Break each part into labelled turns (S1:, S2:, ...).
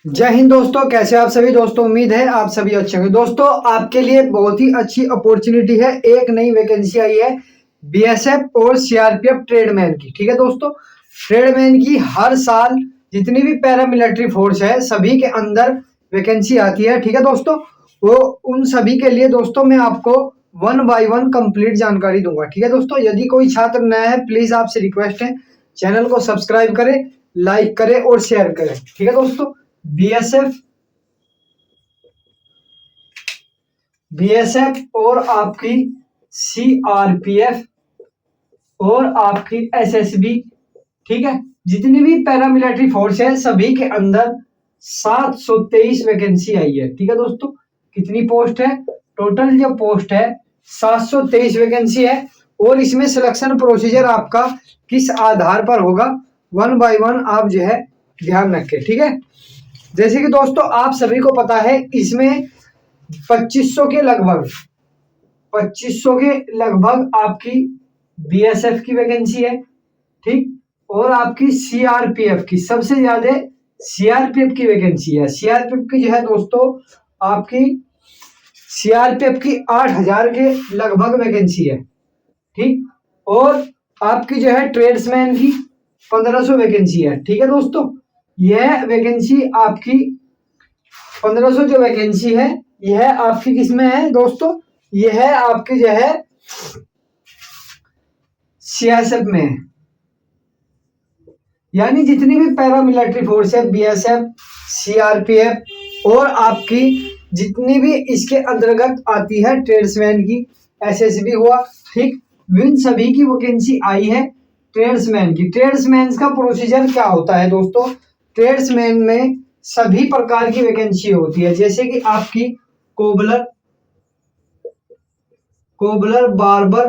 S1: जय हिंद दोस्तों, कैसे आप सभी दोस्तों। उम्मीद है आप सभी अच्छे होंगे। दोस्तों आपके लिए बहुत ही अच्छी अपॉर्चुनिटी है। एक नई वैकेंसी आई है बीएसएफ और सीआरपीएफ ट्रेडमैन की। ठीक है दोस्तों, ट्रेडमैन की हर साल जितनी भी पैरामिलिट्री फोर्स है सभी के अंदर वैकेंसी आती है। ठीक है दोस्तों, वो उन सभी के लिए दोस्तों मैं आपको वन बाय वन कंप्लीट जानकारी दूंगा। ठीक है दोस्तों, यदि कोई छात्र नया है प्लीज आपसे रिक्वेस्ट है चैनल को सब्सक्राइब करें, लाइक करें और शेयर करें। ठीक है दोस्तों, बीएसएफ बीएसएफ और आपकी सीआरपीएफ और आपकी एसएसबी, ठीक है, जितनी भी पैरामिलिट्री फोर्स है सभी के अंदर 723 वैकेंसी आई है। ठीक है दोस्तों, कितनी पोस्ट है? टोटल जो पोस्ट है 723 वैकेंसी है। और इसमें सिलेक्शन प्रोसीजर आपका किस आधार पर होगा, वन बाय वन आप जो है ध्यान रखें। ठीक है, जैसे कि दोस्तों आप सभी को पता है इसमें 2500 के लगभग 2500 के लगभग आपकी बीएसएफ की वैकेंसी है। ठीक, और आपकी सीआरपीएफ की सबसे ज्यादा सीआरपीएफ की वैकेंसी है। सीआरपीएफ की जो है दोस्तों आपकी सीआरपीएफ की 8000 के लगभग वैकेंसी है। ठीक, और आपकी जो है ट्रेड्समैन की 1500 वैकेंसी है। ठीक है दोस्तों, यह वैकेंसी आपकी 1500 जो वैकेंसी है यह आपकी किसमें है दोस्तों, यह आपकी जो है सीएसएफ में है। यानी जितनी भी पैरामिलिट्री फोर्स है बीएसएफ, सीआरपीएफ और आपकी जितनी भी इसके अंतर्गत आती है ट्रेड्समैन की, एसएसबी हुआ, ठीक, इन सभी की वैकेंसी आई है ट्रेड्समैन की। ट्रेड्समैन का प्रोसीजर क्या होता है दोस्तों, ट्रेड्समैन में सभी प्रकार की वैकेंसी होती है, जैसे कि आपकी कोबलर, बार्बर,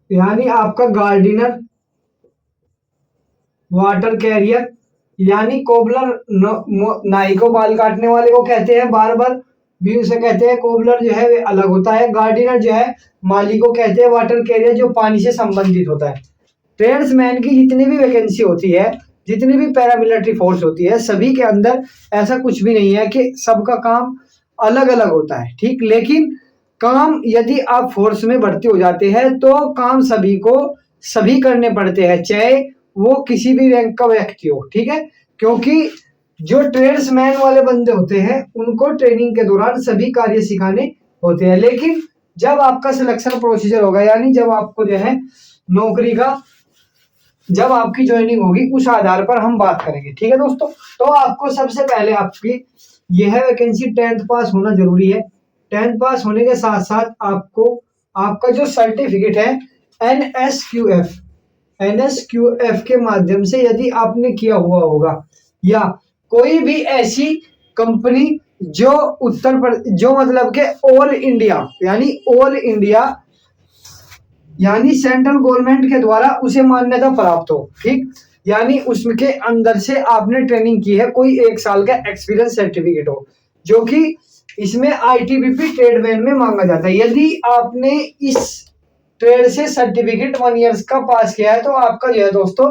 S1: यानी आपका गार्डिनर, वाटर कैरियर, यानी कोबलर नाई को बाल काटने वाले को कहते हैं, बार्बर भी उसे कहते हैं, कोबलर जो है वे अलग होता है, गार्डिनर जो है माली को कहते हैं, वाटर कैरियर जो पानी से संबंधित होता है। ट्रेड्समैन की जितनी भी वैकेंसी होती है, जितनी भी पैरामिलिट्री फोर्स होती है, सभी के अंदर ऐसा कुछ भी नहीं है कि सबका काम अलग अलग होता है। ठीक, लेकिन काम यदि आप फोर्स में भर्ती हो जाते हैं तो काम सभी को सभी करने पड़ते हैं, चाहे वो किसी भी रैंक का व्यक्ति हो। ठीक है, क्योंकि जो ट्रेड्समैन वाले बंदे होते हैं उनको ट्रेनिंग के दौरान सभी कार्य सिखाने होते हैं, लेकिन जब आपका सिलेक्शन प्रोसीजर होगा, यानी जब आपको जो है नौकरी का जब आपकी ज्वाइनिंग होगी उस आधार पर हम बात करेंगे। ठीक है दोस्तों, तो आपको सबसे पहले आपकी यह वैकेंसी 10th पास होना जरूरी है। 10th पास होने के साथ साथ आपको आपका जो सर्टिफिकेट है एनएसक्यूएफ के माध्यम से यदि आपने किया हुआ होगा, या कोई भी ऐसी कंपनी जो जो मतलब के ऑल इंडिया यानी सेंट्रल गवर्नमेंट के द्वारा उसे मान्यता प्राप्त हो। ठीक, यानी उसके अंदर से आपने ट्रेनिंग की है, कोई 1 साल का एक्सपीरियंस सर्टिफिकेट हो, जो कि इसमें आईटीबीपी ट्रेडमैन में मांगा जाता है। यदि आपने इस ट्रेड से सर्टिफिकेट 1 ईयर्स का पास किया है तो आपका जो है दोस्तों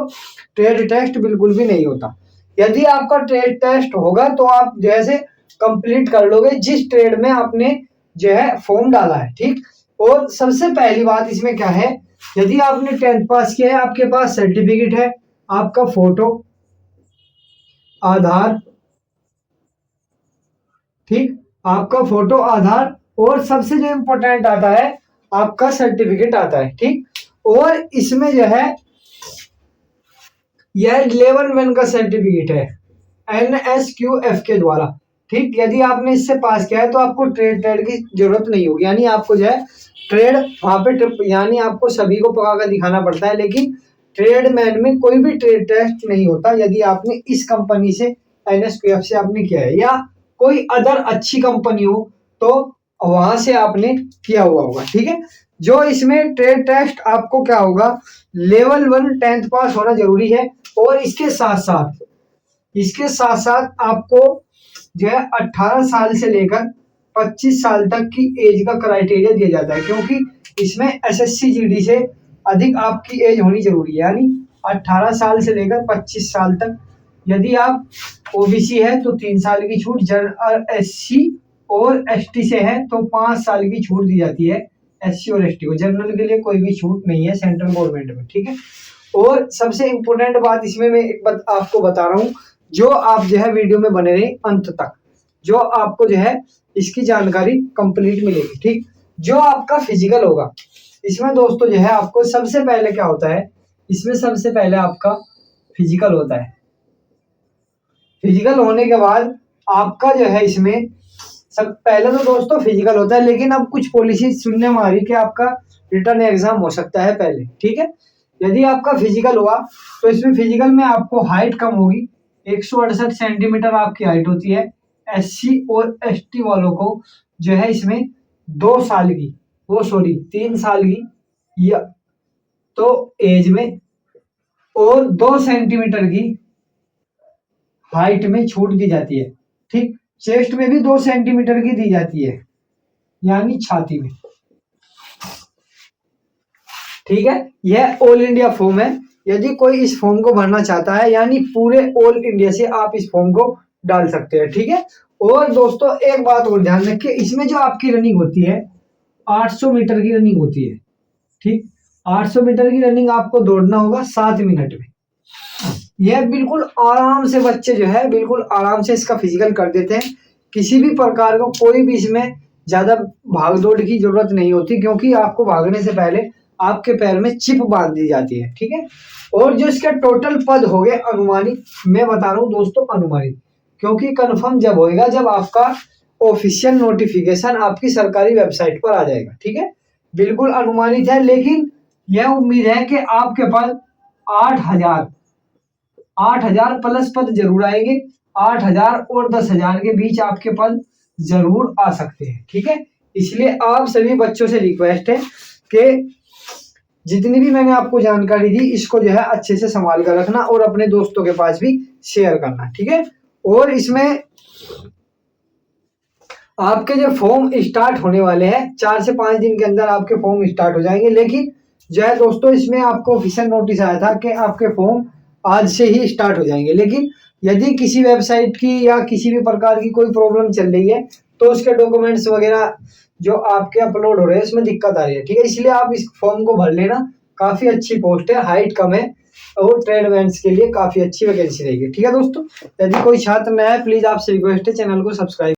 S1: ट्रेड टेस्ट बिल्कुल भी नहीं होता। यदि आपका ट्रेड टेस्ट होगा तो आप जैसे कंप्लीट कर लोगे जिस ट्रेड में आपने जो है फॉर्म डाला है। ठीक, और सबसे पहली बात इसमें क्या है, यदि आपने 10th पास किया है, आपके पास सर्टिफिकेट है, आपका फोटो, आधार, ठीक, आपका फोटो, आधार, और सबसे जो इम्पोर्टेंट आता है आपका सर्टिफिकेट आता है। ठीक, और इसमें जो है यह लेवल 1 का सर्टिफिकेट है एनएसक्यूएफ के द्वारा। ठीक, यदि आपने इससे पास किया है तो आपको ट्रेड की जरूरत नहीं होगी, यानी आपको जो है ट्रेड वहां पे यानी आपको सभी को पका कर दिखाना पड़ता है, लेकिन ट्रेडमैन में कोई भी ट्रेड टेस्ट नहीं होता यदि आपने इस कंपनी से एनएसक्यूएफ से आपने किया है, या कोई अदर अच्छी कंपनी हो तो वहां से आपने किया हुआ होगा। ठीक है, जो इसमें ट्रेड टेस्ट आपको क्या होगा, लेवल 1 10th पास होना जरूरी है, और इसके साथ साथ आपको जो है 18 साल से लेकर 25 साल तक की एज का क्राइटेरिया दिया जाता है, क्योंकि इसमें एसएससी जीडी से अधिक आपकी एज होनी जरूरी है, यानी 18 साल से लेकर 25 साल तक यदि आप ओबीसी है तो 3 साल की छूट, जनरल एससी और एसटी से है तो 5 साल की छूट दी जाती है एससी और एसटी को। जनरल के लिए कोई भी छूट नहीं है सेंट्रल गवर्नमेंट में, ठीक है। और सबसे इम्पोर्टेंट बात इसमें मैं एक बात आपको बता रहा हूँ, जो आप जो है वीडियो में बने रहे अंत तक, जो आपको जो है इसकी जानकारी कंप्लीट मिलेगी, ठीक। जो आपका फिजिकल होगा इसमें दोस्तों जो है आपको सबसे पहले क्या होता है, इसमें सबसे पहले आपका फिजिकल होता है। फिजिकल होने के बाद आपका जो है इसमें सब पहले तो दोस्तों फिजिकल होता है, लेकिन अब कुछ पॉलिसी सुनने में आ रही कि आपका रिटर्न एग्जाम हो सकता है पहले, ठीक है। यदि आपका फिजिकल हुआ तो इसमें फिजिकल में आपको हाइट कम होगी, 168 सेंटीमीटर आपकी हाइट होती है। एससी और एसटी वालों को जो है इसमें 2 साल की, वो सॉरी 3 साल की या तो एज में और 2 सेंटीमीटर की हाइट में छूट दी जाती है, ठीक। चेस्ट में भी 2 सेंटीमीटर की दी जाती है, यानी छाती में, ठीक है। यह ऑल इंडिया फॉर्म है। यदि कोई इस फॉर्म को भरना चाहता है, यानी पूरे ऑल इंडिया से आप इस फॉर्म को डाल सकते हैं, ठीक है। और दोस्तों एक बात और ध्यान रखिए, इसमें जो आपकी रनिंग होती है 800 मीटर की रनिंग होती है, ठीक। 800 मीटर की रनिंग आपको दौड़ना होगा 7 मिनट में। यह बिल्कुल आराम से बच्चे जो है बिल्कुल आराम से इसका फिजिकल कर देते हैं। किसी भी प्रकार का कोई भी इसमें ज्यादा भाग दौड़ की जरूरत नहीं होती, क्योंकि आपको भागने से पहले आपके पैर में चिप बांध दी जाती है, ठीक है। और जो इसके टोटल पद हो गए अनुमानित, मैं बता रहा हूँ दोस्तों अनुमानित, क्योंकि कंफर्म जब होएगा जब आपका ऑफिशियल नोटिफिकेशन आपकी सरकारी वेबसाइट पर आ जाएगा, ठीक है। बिल्कुल अनुमानित है, लेकिन यह उम्मीद है कि आपके पास 8,000 प्लस पद जरूर आएंगे। 8,000 और 10,000 के बीच आपके पद जरूर आ सकते हैं, ठीक है। इसलिए आप सभी बच्चों से रिक्वेस्ट है कि जितनी भी मैंने आपको जानकारी दी इसको जो है अच्छे से संभाल कर रखना और अपने दोस्तों के पास भी शेयर करना, ठीक है। और इसमें आपके जो फॉर्म स्टार्ट होने वाले हैं 4 से 5 दिन के अंदर आपके फॉर्म स्टार्ट हो जाएंगे, लेकिन जो है दोस्तों इसमें आपको ऑफिशियल नोटिस आया था कि आपके फॉर्म आज से ही स्टार्ट हो जाएंगे। लेकिन यदि किसी वेबसाइट की या किसी भी प्रकार की कोई प्रॉब्लम चल रही है तो उसके डॉक्यूमेंट्स वगैरह जो आपके अपलोड हो रहे हैं उसमें दिक्कत आ रही है, ठीक है। इसलिए आप इस फॉर्म को भर लेना, काफी अच्छी पोस्ट है, हाइट कम है और ट्रेडमेंट्स के लिए काफी अच्छी वैकेंसी रहेगी, ठीक है दोस्तों। यदि कोई छात्र नया है प्लीज आपसे रिक्वेस्ट है चैनल को सब्सक्राइब